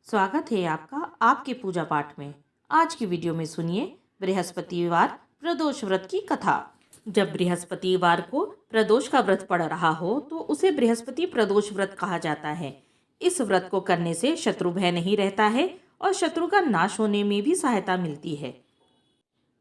स्वागत है आपका आपके पूजा पाठ में। आज की वीडियो में सुनिए बृहस्पतिवार प्रदोष व्रत की कथा। जब बृहस्पतिवार को प्रदोष का व्रत पड़ रहा हो तो उसे बृहस्पति प्रदोष व्रत कहा जाता है। इस व्रत को करने से शत्रु भय नहीं रहता है और शत्रु का नाश होने में भी सहायता मिलती है।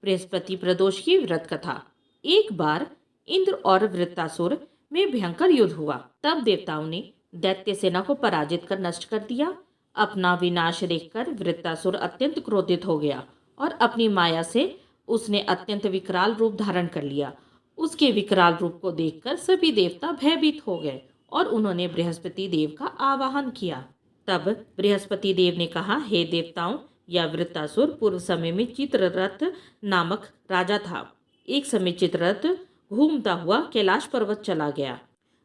बृहस्पति प्रदोष की व्रत कथा। एक बार इंद्र और वृत्तासुर में भयंकर युद्ध हुआ। तब देवताओं ने दैत्य सेना को पराजित कर नष्ट कर दिया। अपना विनाश देखकर वृत्तासुर अत्यंत क्रोधित हो गया और अपनी माया से उसने अत्यंत विकराल रूप धारण कर लिया। उसके विकराल रूप को देखकर सभी देवता भयभीत हो गए और उन्होंने बृहस्पति देव का आवाहन किया। तब बृहस्पति देव ने कहा, हे देवताओं, यह वृत्तासुर पूर्व समय में चित्ररथ नामक राजा था। एक समय चित्ररथ घूमता हुआ कैलाश पर्वत चला गया।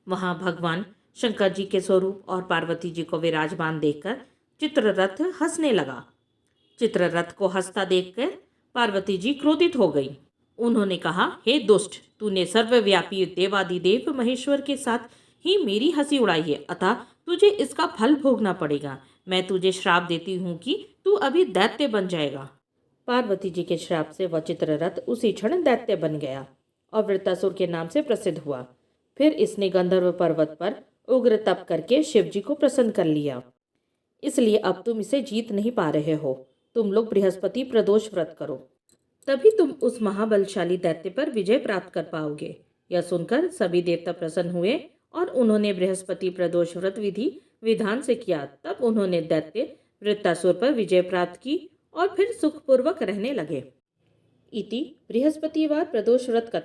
वहां भगवान शंकर जी के स्वरूप और पार्वती जी को विराजमान देखकर चित्ररथ हंसने लगा। चित्ररथ को हंसता देखकर पार्वती जी क्रोधित हो गई। उन्होंने कहा, हे दुष्ट, तूने सर्वव्यापी देवादिदेव महेश्वर के साथ ही मेरी हंसी उड़ाई है, अतः तुझे इसका फल भोगना पड़ेगा। मैं तुझे श्राप देती हूँ कि तू अभी दैत्य बन जाएगा। पार्वती जी के श्राप से वह चित्ररथ उसी क्षण दैत्य बन गया और वृत्तासुर के नाम से प्रसिद्ध हुआ। फिर इसने गंधर्व पर्वत पर उग्र तप करके शिव जी को प्रसन्न कर लिया। इसलिए अब तुम इसे जीत नहीं पा रहे हो। तुम लोग बृहस्पति प्रदोष व्रत करो, तभी तुम उस महाबलशाली दैत्य पर विजय प्राप्त कर पाओगे। यह सुनकर सभी देवता प्रसन्न हुए और उन्होंने बृहस्पति प्रदोष व्रत विधि विधान से किया। तब उन्होंने दैत्य वृत्तासुर पर विजय प्राप्त की और फिर सुखपूर्वक रहने लगे। इति बृहस्पतिवार प्रदोष व्रत कथा।